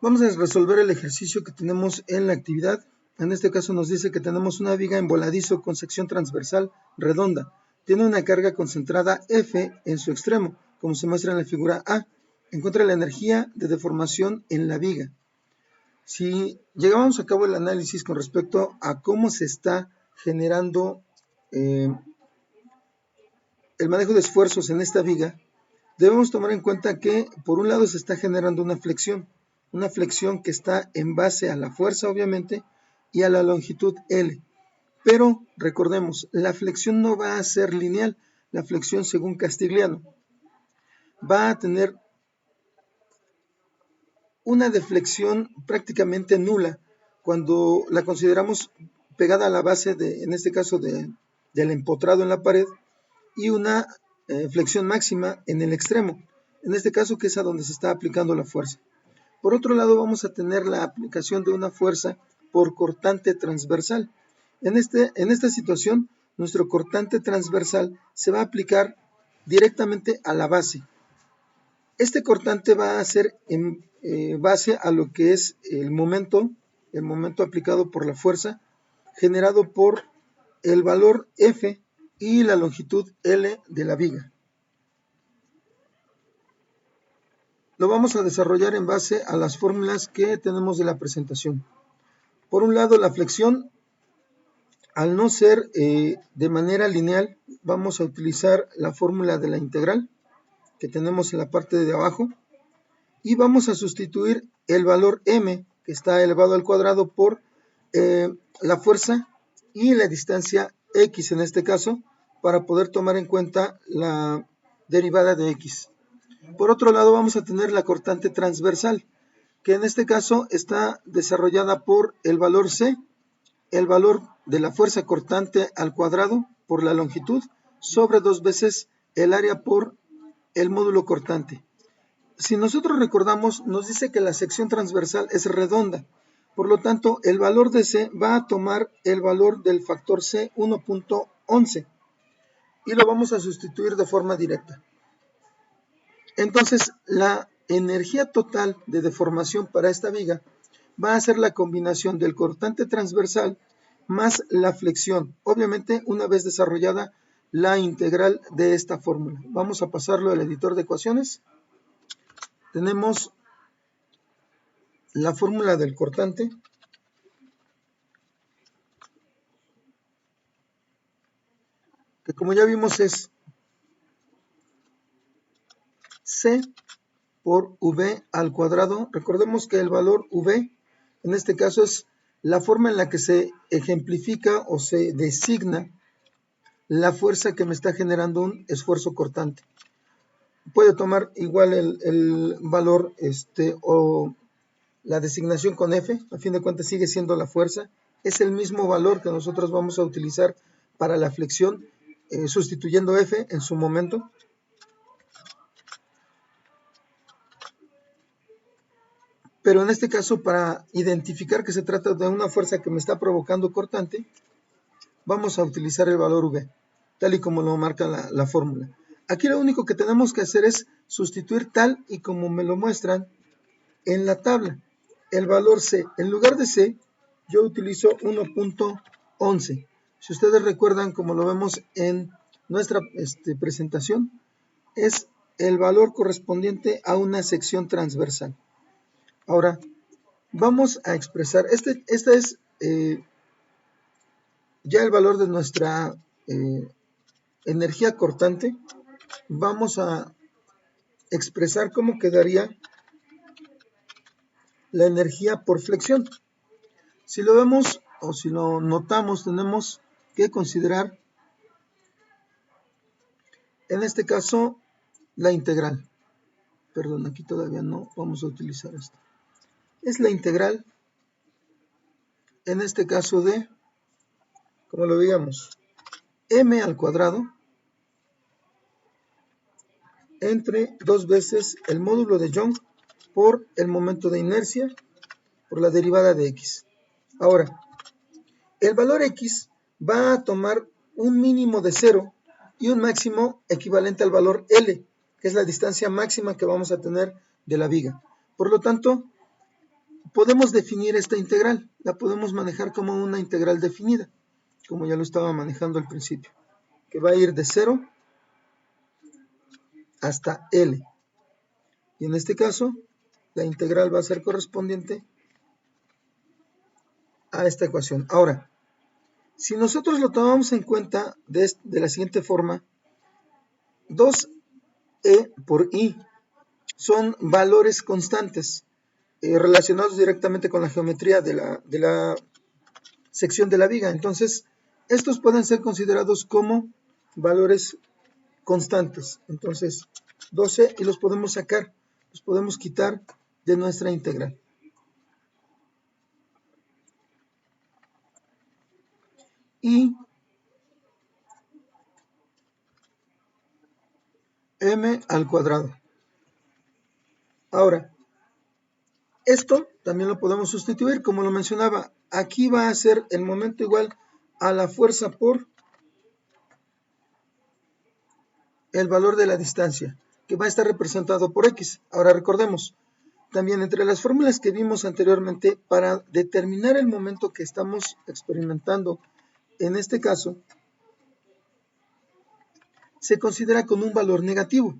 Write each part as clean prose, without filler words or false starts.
Vamos a resolver el ejercicio que tenemos en la actividad. En este caso nos dice que tenemos una viga en voladizo con sección transversal redonda. Tiene una carga concentrada F en su extremo, como se muestra en la figura A. Encuentra la energía de deformación en la viga. Si llevamos a cabo el análisis con respecto a cómo se está generando el manejo de esfuerzos en esta viga, debemos tomar en cuenta que por un lado se está generando una flexión que está en base a la fuerza obviamente y a la longitud L. Pero recordemos, la flexión no va a ser lineal, la flexión según Castigliano va a tener una deflexión prácticamente nula cuando la consideramos pegada a la base, en este caso del empotrado en la pared, y una flexión máxima en el extremo, en este caso que es a donde se está aplicando la fuerza. Por otro lado, vamos a tener la aplicación de una fuerza por cortante transversal. En esta situación, nuestro cortante transversal se va a aplicar directamente a la base. Este cortante va a ser en base a lo que es el momento aplicado por la fuerza, generado por el valor F y la longitud L de la viga. Lo vamos a desarrollar en base a las fórmulas que tenemos de la presentación. Por un lado, la flexión, al no ser de manera lineal, vamos a utilizar la fórmula de la integral que tenemos en la parte de abajo y vamos a sustituir el valor m, que está elevado al cuadrado, por la fuerza y la distancia x en este caso, para poder tomar en cuenta la derivada de x. Por otro lado, vamos a tener la cortante transversal, que en este caso está desarrollada por el valor c, el valor de la fuerza cortante al cuadrado por la longitud, sobre 2 veces el área por el módulo cortante. Si nosotros recordamos, nos dice que la sección transversal es redonda, por lo tanto el valor de C va a tomar el valor del factor C 1.11 y lo vamos a sustituir de forma directa. Entonces la energía total de deformación para esta viga va a ser la combinación del cortante transversal más la flexión, obviamente una vez desarrollada la integral de esta fórmula. Vamos a pasarlo al editor de ecuaciones. Tenemos la fórmula del cortante, que como ya vimos es C por V al cuadrado. Recordemos que el valor V, en este caso, es la forma en la que se ejemplifica o se designa la fuerza que me está generando un esfuerzo cortante. Puede tomar igual el valor o la designación con F, a fin de cuentas sigue siendo la fuerza. Es el mismo valor que nosotros vamos a utilizar para la flexión, sustituyendo F en su momento. Pero en este caso, para identificar que se trata de una fuerza que me está provocando cortante, vamos a utilizar el valor V, tal y como lo marca la fórmula. Aquí lo único que tenemos que hacer es sustituir tal y como me lo muestran en la tabla. El valor C, en lugar de C, yo utilizo 1.11. Si ustedes recuerdan, como lo vemos en nuestra presentación, es el valor correspondiente a una sección transversal. Ahora, vamos a expresar, este es ya el valor de nuestra energía cortante. Vamos a expresar cómo quedaría la energía por flexión. Si lo vemos o si lo notamos, tenemos que considerar en este caso la integral. Perdón, aquí todavía no vamos a utilizar esto. Es la integral, en este caso de, como lo veíamos, m al cuadrado entre 2 veces el módulo de Young por el momento de inercia por la derivada de x. Ahora, el valor x va a tomar un mínimo de 0 y un máximo equivalente al valor L, que es la distancia máxima que vamos a tener de la viga. Por lo tanto, podemos definir esta integral, la podemos manejar como una integral definida, como ya lo estaba manejando al principio, que va a ir de 0 hasta L. Y en este caso, la integral va a ser correspondiente a esta ecuación. Ahora, si nosotros lo tomamos en cuenta de la siguiente forma, 2e por i son valores constantes relacionados directamente con la geometría de la sección de la viga. Entonces, estos pueden ser considerados como valores constantes. Entonces, 12 y los podemos sacar, los podemos quitar de nuestra integral. Y m al cuadrado. Ahora, esto también lo podemos sustituir, como lo mencionaba. Aquí va a ser el momento igual a la fuerza por el valor de la distancia, que va a estar representado por x. Ahora recordemos, también entre las fórmulas que vimos anteriormente, para determinar el momento que estamos experimentando, en este caso, se considera con un valor negativo.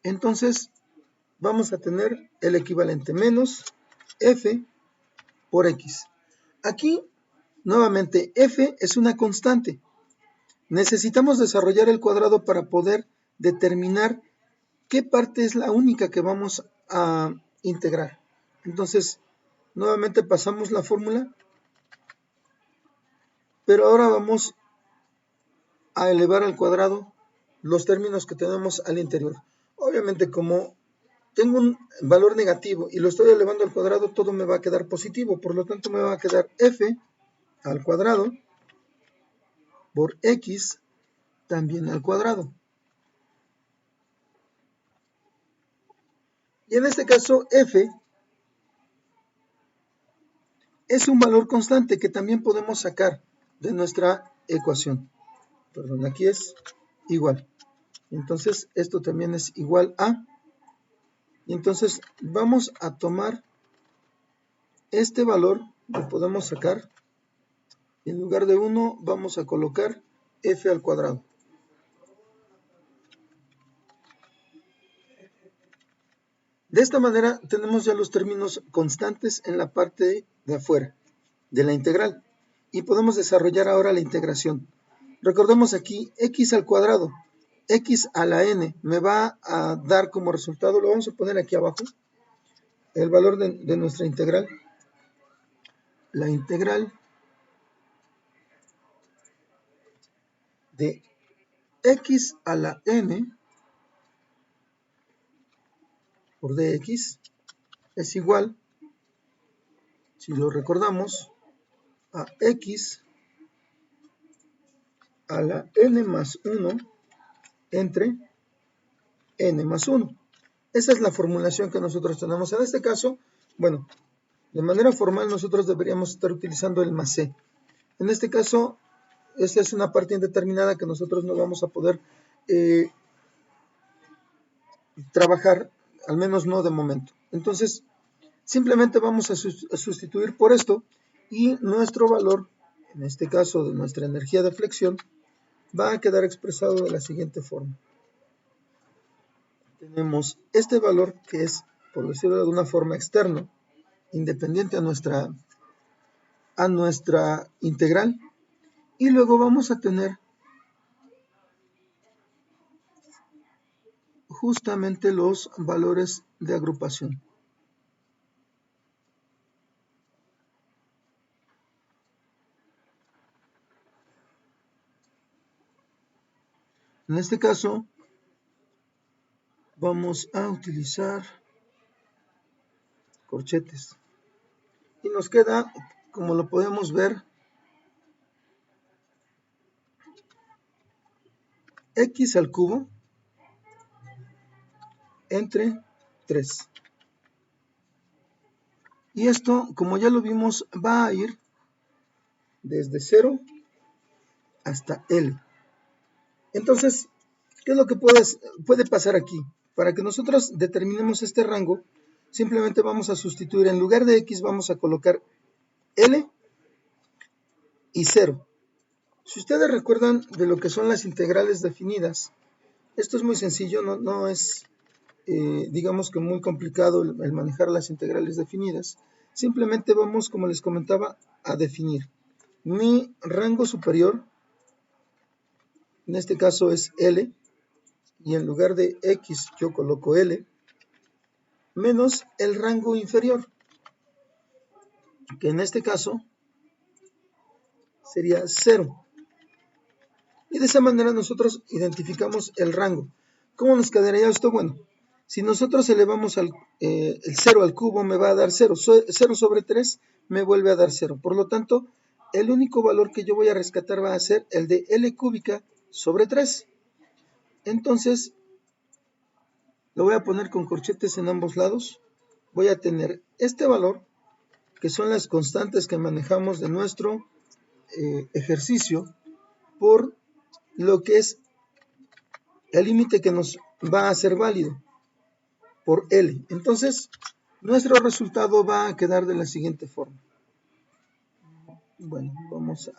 Entonces, vamos a tener el equivalente menos f por x. Aquí, nuevamente, f es una constante. Necesitamos desarrollar el cuadrado para poder determinar qué parte es la única que vamos a integrar. Entonces, nuevamente pasamos la fórmula, pero ahora vamos a elevar al cuadrado los términos que tenemos al interior. Obviamente, como tengo un valor negativo y lo estoy elevando al cuadrado, todo me va a quedar positivo. Por lo tanto, me va a quedar f al cuadrado por x también al cuadrado. Y en este caso, f es un valor constante que también podemos sacar de nuestra ecuación. Perdón, aquí es igual. Entonces, esto también es igual a. Y entonces, vamos a tomar este valor, lo podemos sacar. Y en lugar de 1, vamos a colocar f al cuadrado. De esta manera tenemos ya los términos constantes en la parte de afuera de la integral y podemos desarrollar ahora la integración. Recordemos aquí x al cuadrado, x a la n me va a dar como resultado, lo vamos a poner aquí abajo, el valor de nuestra integral. La integral de x a la n por dx es igual, si lo recordamos, a x a la n más 1 entre n más 1. Esa es la formulación que nosotros tenemos. En este caso, bueno, de manera formal nosotros deberíamos estar utilizando el más c. En este caso, esta es una parte indeterminada que nosotros no vamos a poder trabajar, al menos no de momento. Entonces, simplemente vamos a sustituir por esto y nuestro valor, en este caso de nuestra energía de flexión, va a quedar expresado de la siguiente forma. Tenemos este valor que es, por decirlo de una forma, externo, independiente a nuestra integral, y luego vamos a tener justamente los valores de agrupación. En este caso, vamos a utilizar corchetes. Y nos queda, como lo podemos ver, x al cubo entre 3. Y esto, como ya lo vimos, va a ir desde 0 hasta L. Entonces, ¿qué es lo que puede pasar aquí? Para que nosotros determinemos este rango, simplemente vamos a sustituir, en lugar de x vamos a colocar L y 0. Si ustedes recuerdan de lo que son las integrales definidas, esto es muy sencillo, no es digamos que muy complicado el manejar las integrales definidas. Simplemente vamos, como les comentaba, a definir mi rango superior, en este caso es L, y en lugar de X yo coloco L, menos el rango inferior, que en este caso sería 0. Y de esa manera nosotros identificamos el rango. ¿Cómo nos quedaría esto? Bueno, si nosotros elevamos el 0 al cubo, me va a dar 0. 0 sobre 3 me vuelve a dar 0. Por lo tanto, el único valor que yo voy a rescatar va a ser el de L cúbica sobre 3. Entonces, lo voy a poner con corchetes en ambos lados. Voy a tener este valor, que son las constantes que manejamos de nuestro ejercicio, por lo que es el límite que nos va a ser válido, por L. Entonces, nuestro resultado va a quedar de la siguiente forma. Bueno, vamos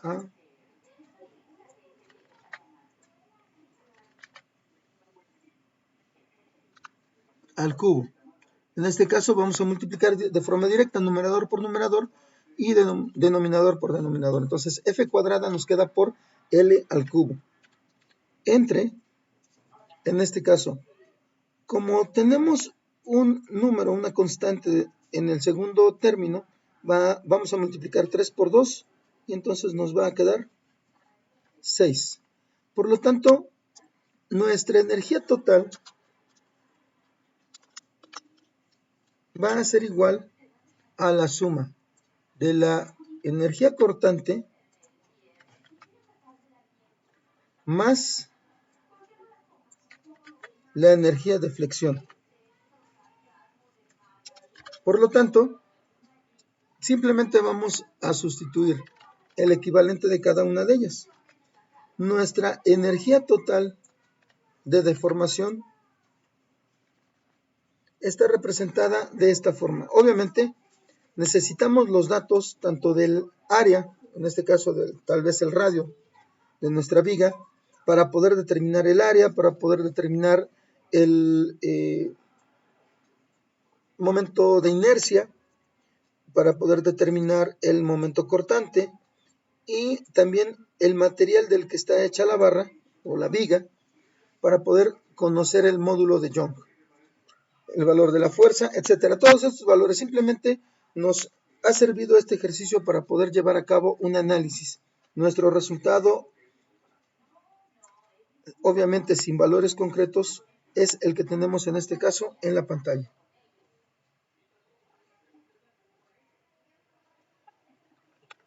al cubo. En este caso vamos a multiplicar de forma directa numerador por numerador y denominador por denominador. Entonces f cuadrada nos queda por L al cubo. Entre, en este caso, como tenemos un número, una constante en el segundo término, vamos a multiplicar 3 por 2 y entonces nos va a quedar 6. Por lo tanto, nuestra energía total va a ser igual a la suma de la energía cortante más la energía de flexión. Por lo tanto, simplemente vamos a sustituir el equivalente de cada una de ellas. Nuestra energía total de deformación está representada de esta forma. Obviamente, necesitamos los datos tanto del área, en este caso tal vez el radio de nuestra viga, para poder determinar el área, para poder determinar el momento de inercia, para poder determinar el momento cortante y también el material del que está hecha la barra o la viga, para poder conocer el módulo de Young, el valor de la fuerza, etcétera. Todos estos valores simplemente nos ha servido este ejercicio para poder llevar a cabo un análisis. Nuestro resultado, obviamente sin valores concretos, es el que tenemos en este caso en la pantalla.